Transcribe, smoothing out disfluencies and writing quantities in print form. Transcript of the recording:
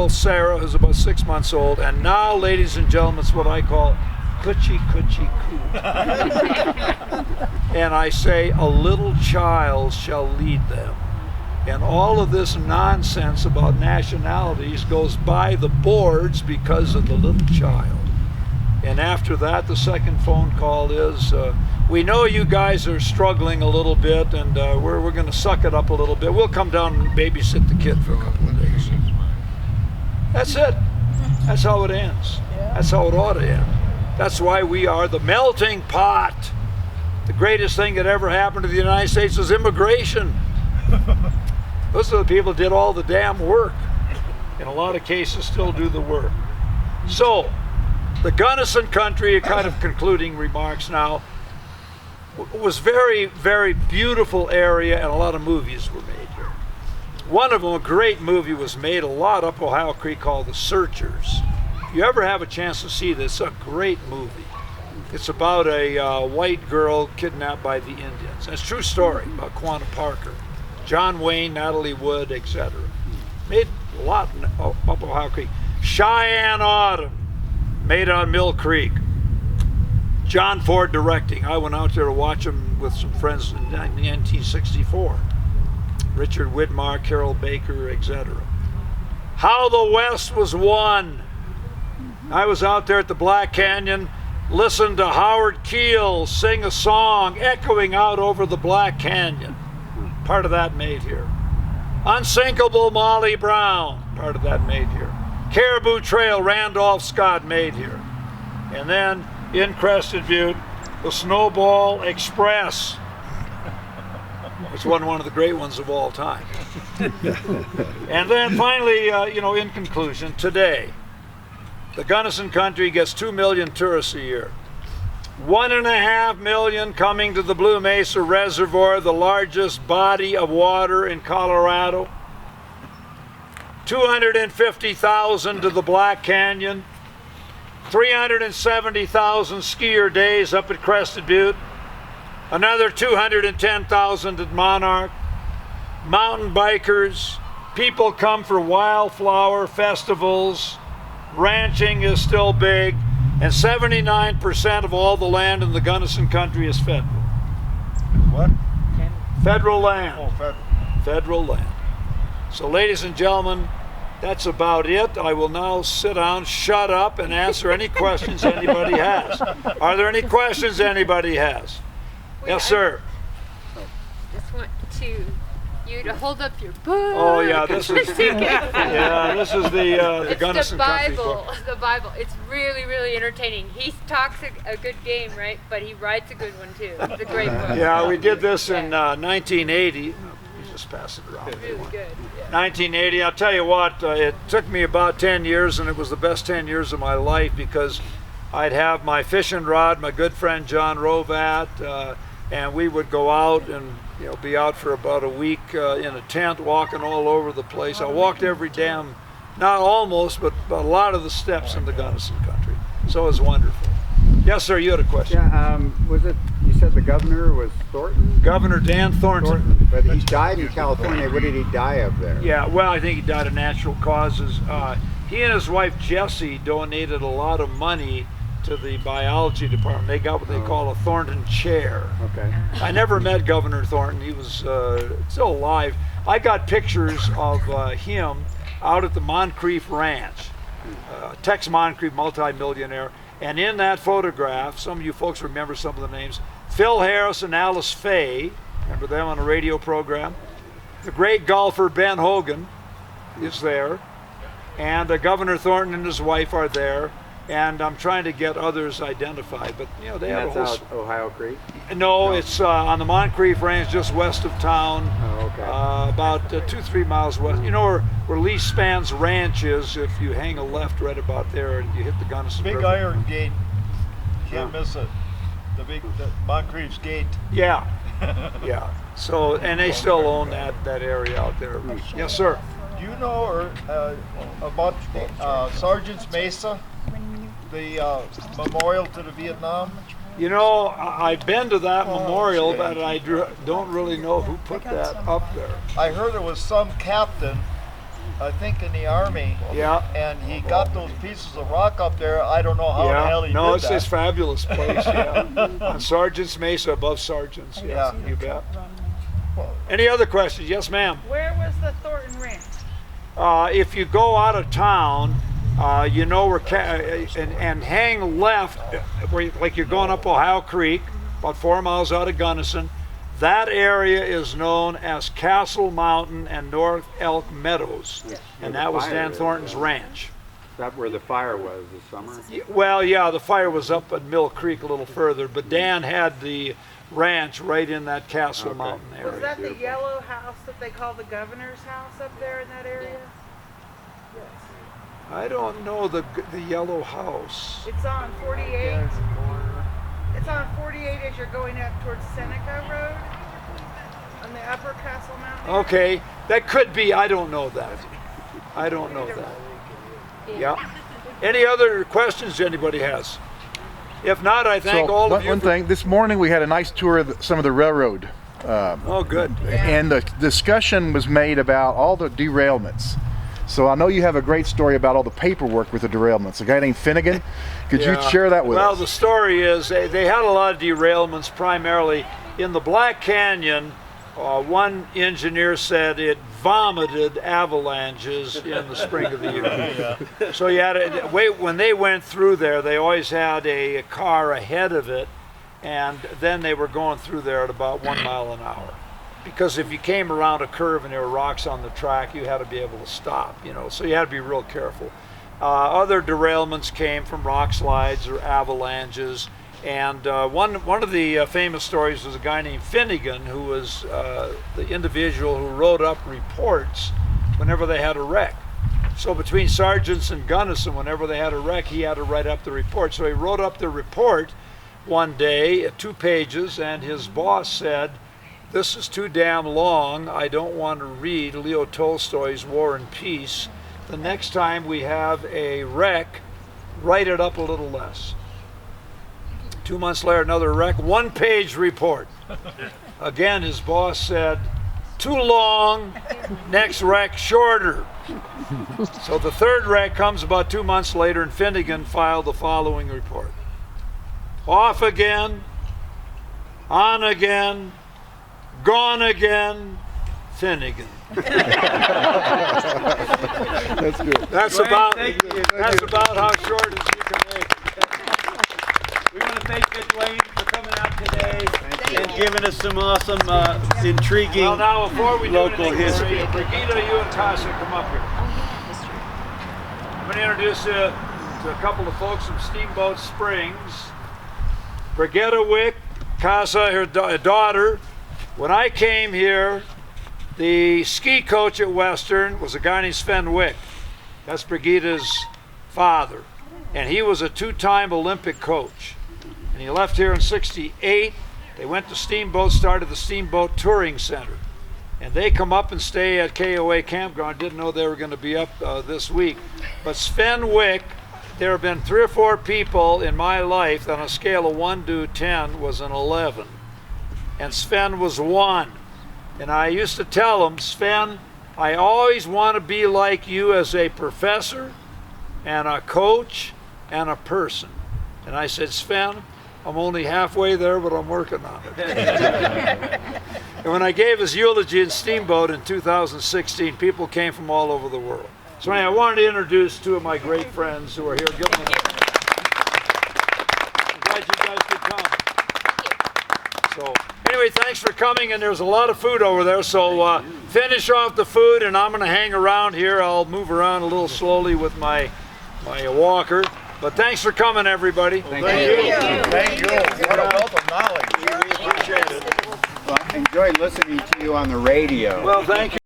girl, Sarah, who's about 6 months old. And now, ladies and gentlemen, it's what I call coochie coochie coo. And I say, a little child shall lead them. And all of this nonsense about nationalities goes by the boards because of the little child. And after that, the second phone call is, we know you guys are struggling a little bit, and we're going to suck it up a little bit. We'll come down and babysit the kid for a couple of days. That's it. That's how it ends. That's how it ought to end. That's why we are the melting pot. The greatest thing that ever happened to the United States was immigration. Those are the people that did all the damn work. In a lot of cases, still do the work. So, the Gunnison country, kind of concluding remarks now, was very, very beautiful area, and a lot of movies were made here. One of them, a great movie, was made a lot up Ohio Creek called The Searchers. If you ever have a chance to see this, it's a great movie. It's about a white girl kidnapped by the Indians. It's a true story about Quanah Parker, John Wayne, Natalie Wood, etc. Made a lot up Ohio Creek. Cheyenne Autumn, made on Mill Creek. John Ford directing. I went out there to watch him with some friends in 1964. Richard Widmar, Carol Baker, etc. How the West Was Won. I was out there at the Black Canyon, listened to Howard Keel sing a song echoing out over the Black Canyon. Part of that made here. Unsinkable Molly Brown, part of that made here. Caribou Trail, Randolph Scott, made here. And then in Crested Butte, the Snowball Express, which was one of the great ones of all time. And then finally, in conclusion, today, the Gunnison country gets 2 million tourists a year. 1.5 million coming to the Blue Mesa Reservoir, the largest body of water in Colorado. 250,000 to the Black Canyon. 370,000 skier days up at Crested Butte. Another 210,000 at Monarch. Mountain bikers. People come for wildflower festivals. Ranching is still big. And 79% of all the land in the Gunnison country is federal. What? Federal land. Oh, federal. Federal land. So, ladies and gentlemen, that's about it. I will now sit down, shut up, and answer any questions anybody has. Are there any questions anybody has? Yes, sir. Just want you to hold up your book. Oh yeah, this is the Gunnison country book. The Bible. It's really, really entertaining. He talks a good game, right? But he writes a good one too. It's a great book. Yeah, we did this in 1980. You just pass it around. Really good. Yeah. 1980. I'll tell you what. It took me about 10 years, and it was the best 10 years of my life because I'd have my fishing rod, my good friend John Rovat, and we would go out and be out for about a week in a tent, walking all over the place. I walked every damn, not almost, but a lot of the steps in the Gunnison country. So it was wonderful. Yes, sir, you had a question. Yeah, was it, you said the governor was Thornton? Governor Dan Thornton. But he died in California. What did he die of there? Yeah, well, I think he died of natural causes. He and his wife Jessie donated a lot of money to the biology department. They got what they call a Thornton chair. Okay. I never met Governor Thornton. He was still alive. I got pictures of him out at the Moncrief Ranch. Tex Moncrief, multi-millionaire. And in that photograph, some of you folks remember some of the names, Phil Harris and Alice Faye, remember them on a radio program. The great golfer Ben Hogan is there. And Governor Thornton and his wife are there. And I'm trying to get others identified, but they have a whole. That's out Ohio Creek? No, it's on the Moncrief Range, just west of town. Oh, okay. About 2-3 miles west. You know where Lee Span's ranch is? If you hang a left right about there, and you hit the Gunnison Big River. Iron Gate. Can't miss it. The Moncrief's Gate. Yeah, yeah. So, and they still own that area out there. Yes, sir. Do you know about Sergeant's Mesa? The memorial to the Vietnam? I've been to that memorial, but I don't really know who put that up there. I heard it was some captain I think in the Army. Yeah. And he got those pieces of rock up there. I don't know how the hell he no, did it's that. this fabulous place. Yeah, on Sergeant's Mesa, above Sergeant's. Yeah, you bet. Any other questions? Yes, ma'am. Where was the Thornton Ranch? If you go out of town, you know where and hang left, like you're going up Ohio Creek, about 4 miles out of Gunnison. That area is known as Castle Mountain and North Elk Meadows, and that was Dan Thornton's ranch. Is that where the fire was this summer? Well, yeah, the fire was up at Mill Creek a little further, but Dan had the ranch right in that Castle Mountain area. Was that the yellow house that they call the governor's house up there in that area? I don't know the yellow house. It's on 48. It's on 48 as you're going up towards Seneca Road on the upper Castle Mountain. Okay, that could be. I don't know that. I don't know that. Yeah. Any other questions anybody has? If not, I thank all of you. One thing, this morning we had a nice tour of some of the railroad. Oh, good. And the discussion was made about all the derailments. So I know you have a great story about all the paperwork with the derailments. A guy named Finnegan, could you share that with us? Well, the story is they had a lot of derailments primarily in the Black Canyon. One engineer said it vomited avalanches in the spring of the year. So you had to wait. When they went through there, they always had a car ahead of it, and then they were going through there at about 1 mile an hour. Because if you came around a curve and there were rocks on the track, you had to be able to stop, so you had to be real careful. Other derailments came from rock slides or avalanches, and one of the famous stories was a guy named Finnegan, who was the individual who wrote up reports whenever they had a wreck. So between Sergeants and Gunnison, whenever they had a wreck, he had to write up the report. So he wrote up the report one day, 2 pages, and his boss said, "This is too damn long. I don't want to read Leo Tolstoy's War and Peace. The next time we have a wreck, write it up a little less." 2 months later, another wreck, 1-page report. Again, his boss said, "Too long, next wreck shorter." So the third wreck comes about 2 months later, and Finnegan filed the following report. "Off again, on again, gone again, Finnegan." That's good. That's about how short as you can make it. We want to thank you, Duane, for coming out today and giving us some awesome, intriguing Well, now before we do local anything, history. Brigida, you and Tasha, come up here. I'm going to introduce you to a couple of folks from Steamboat Springs. Brigida Wick, Casa, her daughter. When I came here, the ski coach at Western was a guy named Sven Wick. That's Brigida's father. And he was a 2-time Olympic coach. And he left here in '68. They went to Steamboat, started the Steamboat Touring Center. And they come up and stay at KOA Campground. Didn't know they were going to be up this week. But Sven Wick, there have been 3 or 4 people in my life that on a scale of 1 to 10 was an 11. And Sven was 1. And I used to tell him, "Sven, I always want to be like you as a professor and a coach and a person." And I said, "Sven, I'm only halfway there, but I'm working on it." And when I gave his eulogy in Steamboat in 2016, people came from all over the world. So anyway, I wanted to introduce 2 of my great friends who are here. Give them a hand. I'm glad you guys could come. So anyway, thanks for coming, and there's a lot of food over there, so finish off the food, and I'm going to hang around here. I'll move around a little slowly with my walker, but thanks for coming, everybody. Thank you. Thank you. What a wealth of knowledge. We appreciate it. Well, I enjoyed listening to you on the radio. Well, thank you.